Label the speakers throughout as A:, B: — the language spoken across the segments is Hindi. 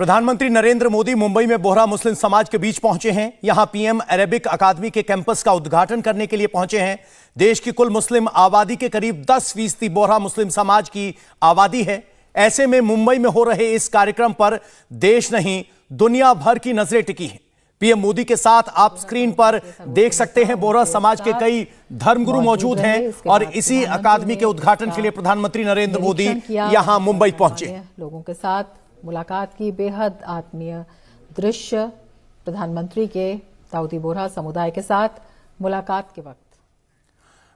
A: प्रधानमंत्री नरेंद्र मोदी मुंबई में बोहरा मुस्लिम समाज के बीच पहुंचे हैं। यहां पीएम अरेबिक अकादमी के कैंपस का उद्घाटन करने के लिए पहुंचे हैं। देश की कुल मुस्लिम आबादी के करीब 10% बोहरा मुस्लिम समाज की आबादी है। ऐसे में मुंबई में हो रहे इस कार्यक्रम पर देश नहीं दुनिया भर की नजरें टिकी हैं। पीएम मोदी के साथ आप स्क्रीन पर देख सकते हैं बोहरा समाज के कई धर्मगुरु मौजूद हैं और इसी अकादमी के उद्घाटन के लिए प्रधानमंत्री नरेंद्र मोदी यहां मुंबई पहुंचे।
B: लोगों के साथ मुलाकात की बेहद आत्मीय दृश्य प्रधानमंत्री के दाऊदी बोहरा समुदाय के साथ मुलाकात के वक्त।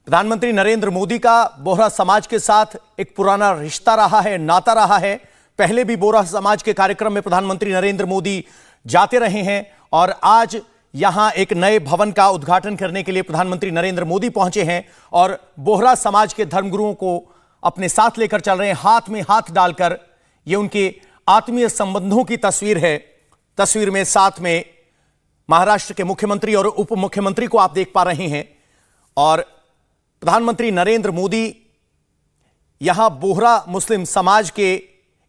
A: प्रधानमंत्री नरेंद्र मोदी का बोहरा समाज के साथ एक पुराना रिश्ता रहा है, नाता रहा है। पहले भी बोहरा समाज के कार्यक्रम में प्रधानमंत्री नरेंद्र मोदी जाते रहे हैं और आज यहां एक नए भवन का उद्घाटन करने के लिए प्रधानमंत्री नरेंद्र मोदी पहुंचे हैं और बोहरा समाज के धर्मगुरुओं को अपने साथ लेकर चल रहे हैं, हाथ में हाथ डालकर। यह उनके आत्मीय संबंधों की तस्वीर है। तस्वीर में साथ में महाराष्ट्र के मुख्यमंत्री और उप मुख्यमंत्री को आप देख पा रहे हैं और प्रधानमंत्री नरेंद्र मोदी यहां बोहरा मुस्लिम समाज के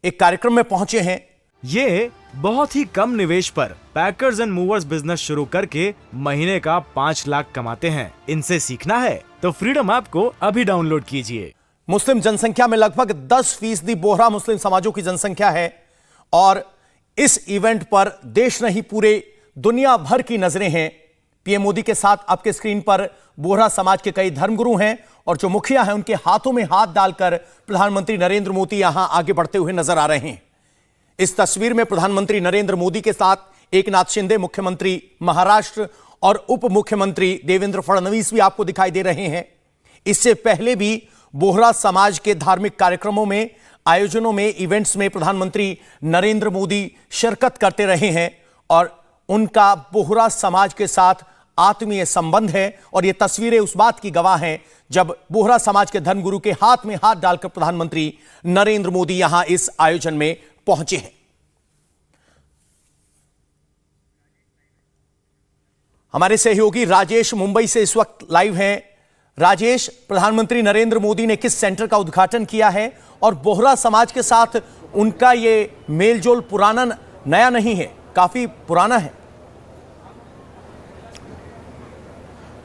A: एक कार्यक्रम में पहुंचे हैं।
C: ये बहुत ही कम निवेश पर पैकर्स एंड मूवर्स बिजनेस शुरू करके महीने का 5 लाख कमाते हैं। इनसे सीखना है तो फ्रीडम ऐप को अभी डाउनलोड कीजिए।
A: मुस्लिम जनसंख्या में लगभग 10% बोहरा मुस्लिम समाजों की जनसंख्या है और इस इवेंट पर देश नहीं पूरे दुनिया भर की नजरें हैं। पीएम मोदी के साथ आपके स्क्रीन पर बोहरा समाज के कई धर्मगुरु हैं और जो मुखिया हैं उनके हाथों में हाथ डालकर प्रधानमंत्री नरेंद्र मोदी यहां आगे बढ़ते हुए नजर आ रहे हैं। इस तस्वीर में प्रधानमंत्री नरेंद्र मोदी के साथ एकनाथ शिंदे मुख्यमंत्री महाराष्ट्र और उप मुख्यमंत्री देवेंद्र फडणवीस भी आपको दिखाई दे रहे हैं। इससे पहले भी बोहरा समाज के धार्मिक कार्यक्रमों में, आयोजनों में, इवेंट्स में प्रधानमंत्री नरेंद्र मोदी शिरकत करते रहे हैं और उनका बोहरा समाज के साथ आत्मीय संबंध है और ये तस्वीरें उस बात की गवाह हैं जब बोहरा समाज के धर्मगुरु के हाथ में हाथ डालकर प्रधानमंत्री नरेंद्र मोदी यहां इस आयोजन में पहुंचे हैं। हमारे सहयोगी राजेश मुंबई से इस वक्त लाइव हैं। राजेश, प्रधानमंत्री नरेंद्र मोदी ने किस सेंटर का उद्घाटन किया है और बोहरा समाज के साथ उनका ये मेलजोल पुराना नया नहीं है, काफी पुराना है?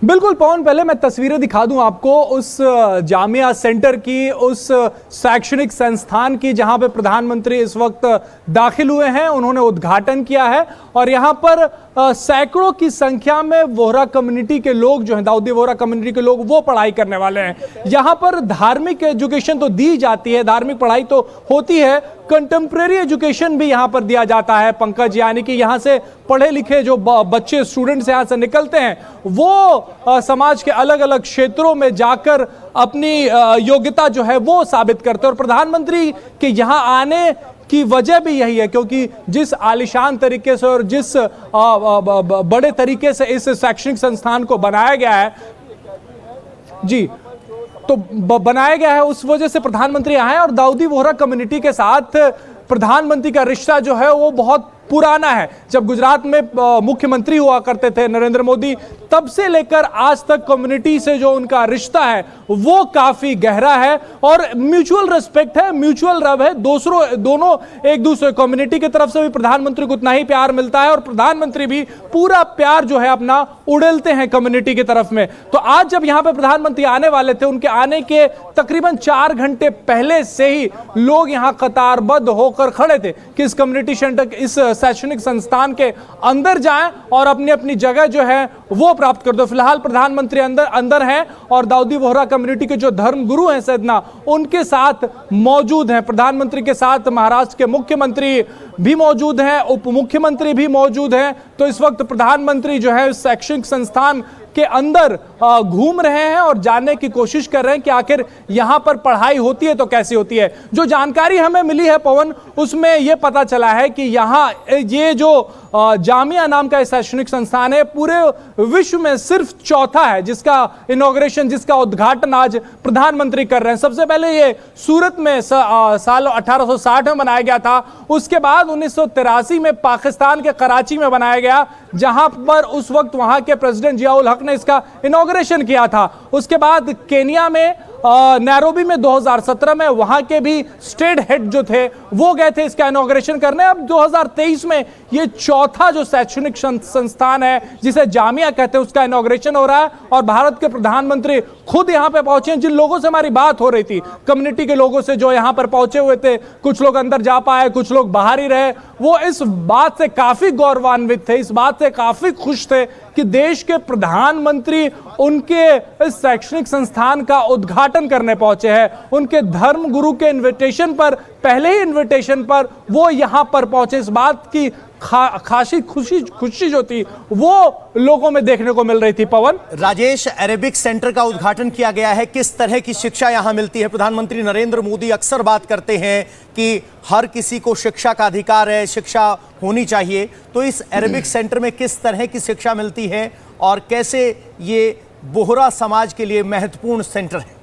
D: बिल्कुल पवन, पहले मैं तस्वीरें दिखा दूं आपको उस जामिया सेंटर की, उस शैक्षणिक संस्थान की जहां पे प्रधानमंत्री इस वक्त दाखिल हुए हैं। उन्होंने उद्घाटन किया है और यहां पर सैकड़ों की संख्या में बोहरा कम्युनिटी के लोग जो हैं, दाऊदी बोहरा कम्युनिटी के लोग, वो पढ़ाई करने वाले हैं। यहां पर धार्मिक एजुकेशन तो दी जाती है, धार्मिक पढ़ाई तो होती है, कंटेम्प्रेरी एजुकेशन भी यहां पर दिया जाता है पंकज। यानी कि यहां से पढ़े लिखे जो बच्चे, स्टूडेंट्स यहां से निकलते हैं, वो समाज के अलग अलग क्षेत्रों में जाकर अपनी योग्यता जो है वो साबित करते हैं। और प्रधानमंत्री के यहां आने की वजह भी यही है क्योंकि जिस आलिशान तरीके से और जिस बड़े तरीके से इस शैक्षणिक संस्थान को बनाया गया है, जी, तो बनाया गया है, उस वजह से प्रधानमंत्री आए और दाऊदी बोहरा कम्युनिटी के साथ प्रधानमंत्री का रिश्ता जो है वो बहुत पुराना है। जब गुजरात में मुख्यमंत्री हुआ करते थे नरेंद्र मोदी, तब से लेकर आज तक कम्युनिटी से जो उनका रिश्ता है वो काफी गहरा है और म्यूचुअल रिस्पेक्ट है, म्यूचुअल लव है। दोनों एक दूसरे कम्युनिटी की तरफ से भी प्रधानमंत्री को उतना ही प्यार मिलता है और प्रधानमंत्री भी पूरा प्यार जो है अपना उड़ेलते हैं कम्युनिटी की तरफ में। तो आज जब यहां पे प्रधानमंत्री आने वाले थे, उनके आने के तकरीबन 4 घंटे पहले से ही लोग यहां कतारबद्ध होकर खड़े थे कि इस कम्युनिटी सेंटर, इस शैक्षणिक संस्थान के अंदर जाएं और अपनी अपनी जगह जो है वो प्राप्त कर दो। फिलहाल प्रधानमंत्री अंदर हैं और दाऊदी बोहरा कम्युनिटी के जो धर्मगुरु हैं सैदना, उनके साथ मौजूद हैं। प्रधानमंत्री के साथ महाराष्ट्र के मुख्यमंत्री भी मौजूद हैं, उप मुख्यमंत्री भी मौजूद हैं। तो इस वक्त प्रधानमंत्री जो है शैक्षणिक संस्थान के अंदर घूम रहे हैं और जानने की कोशिश कर रहे हैं कि आखिर यहां पर पढ़ाई होती है तो कैसी होती है। जो जानकारी हमें मिली है पवन, उसमें यह पता चला है कि यहां ये जो जामिया नाम का शैक्षणिक संस्थान है पूरे विश्व में सिर्फ चौथा है जिसका इनॉग्रेशन, जिसका उद्घाटन आज प्रधानमंत्री कर रहे हैं। सबसे पहले ये सूरत में साल 1860 में बनाया गया था, उसके बाद 1983 में पाकिस्तान के कराची में बनाया गया, जहां पर उस वक्त वहां के प्रेसिडेंट जियाउल हक ने इसका इनॉग्रेशन किया था। उसके बाद केनिया में नैरोबी में 2017 में वहां के भी स्टेट हेड जो थे वो गए थे इसका इनॉग्रेशन करने। अब 2023 में ये चौथा जो शैक्षणिक संस्थान है जिसे जामिया कहते हैं उसका इनॉग्रेशन हो रहा है और भारत के प्रधानमंत्री खुद यहां पे पहुंचे हैं। जिन लोगों से हमारी बात हो रही थी, कम्युनिटी के लोगों से जो यहां पर पहुंचे हुए थे, कुछ लोग अंदर जा पाए, कुछ लोग बाहर ही रहे, वो इस बात से काफी गौरवान्वित थे, इस बात से काफी खुश थे कि देश के प्रधानमंत्री उनके इस शैक्षणिक संस्थान का उद्घाटन करने पहुंचे हैं। उनके धर्म गुरु के इनविटेशन पर, पहले ही इनविटेशन पर वो यहां पर पहुंचे। इस बात की खासी खुशी जो थी वो लोगों में देखने को मिल रही थी। पवन,
A: राजेश, अरेबिक सेंटर का उद्घाटन किया गया है, किस तरह की शिक्षा यहां मिलती है? प्रधानमंत्री नरेंद्र मोदी अक्सर बात करते हैं कि हर किसी को शिक्षा का अधिकार है, शिक्षा होनी चाहिए, तो इस अरेबिक सेंटर में किस तरह की शिक्षा मिलती है और कैसे ये बोहरा समाज के लिए महत्वपूर्ण सेंटर है?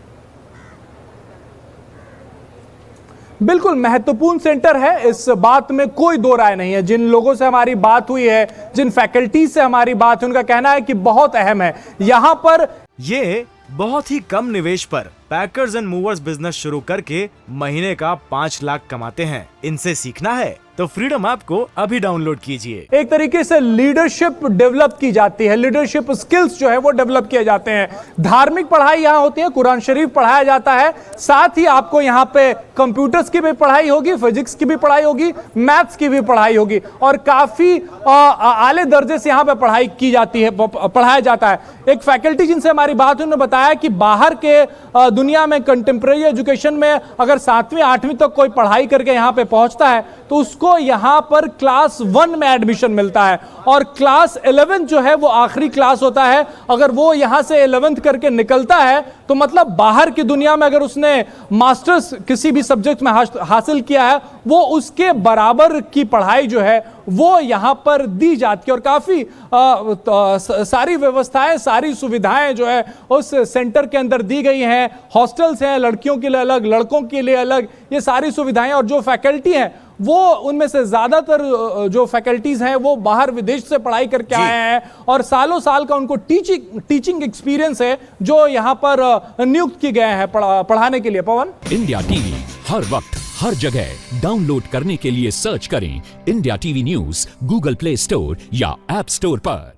D: बिल्कुल महत्वपूर्ण सेंटर है, इस बात में कोई दो राय नहीं है। जिन लोगों से हमारी बात हुई है, जिन फैकल्टी से हमारी बात है, उनका कहना है कि बहुत अहम है। यहां पर
C: ये बहुत ही कम निवेश पर पैकर्स एंड मूवर्स बिजनेस शुरू करके महीने का 5 लाख कमाते हैं। इनसे सीखना है तो फ्रीडम ऐप को अभी डाउनलोड कीजिए।
D: एक तरीके से लीडरशिप डेवलप की जाती है, लीडरशिप स्किल्स जो है वो डेवलप किए जाते हैं। धार्मिक पढ़ाई यहाँ होती है, कुरान शरीफ पढ़ाया जाता है, साथ ही आपको यहाँ पे कंप्यूटर्स की भी पढ़ाई होगी, फिजिक्स की भी पढ़ाई होगी, मैथ्स की भी पढ़ाई होगी और काफी आले दर्जे से यहाँ पे पढ़ाई की जाती है, पढ़ाया जाता है। एक फैकल्टी जिनसे हमारी बात हुई, उन्होंने बताया कि बाहर के दुनिया में कंटेम्प्रेरी एजुकेशन में अगर 7वीं 8वीं तक कोई पढ़ाई करके यहाँ पे पहुंचता है तो उसको यहां पर क्लास 1 में एडमिशन मिलता है और क्लास 11 जो है वो आखिरी क्लास होता है। अगर वो यहां से 11th करके निकलता है तो मतलब बाहर की दुनिया में अगर उसने मास्टर्स किसी भी सब्जेक्ट में हासिल किया है, वो उसके बराबर की पढ़ाई जो है वो यहां पर दी जाती है और काफी सारी व्यवस्थाएं, सारी सुविधाएं जो है उस सेंटर के अंदर दी गई हैं। हॉस्टल्स हैं, लड़कियों के लिए अलग, लड़कों के लिए अलग, ये सारी सुविधाएं। और जो फैकल्टी हैं वो उनमें से ज्यादातर जो फैकल्टीज हैं वो बाहर विदेश से पढ़ाई करके आए हैं और सालों साल का उनको टीचिंग एक्सपीरियंस है जो यहां पर नियुक्त किए गए हैं पढ़ाने के लिए। पवन,
E: इंडिया टीवी हर वक्त हर जगह डाउनलोड करने के लिए सर्च करें India TV news Google play store या ऐप स्टोर पर।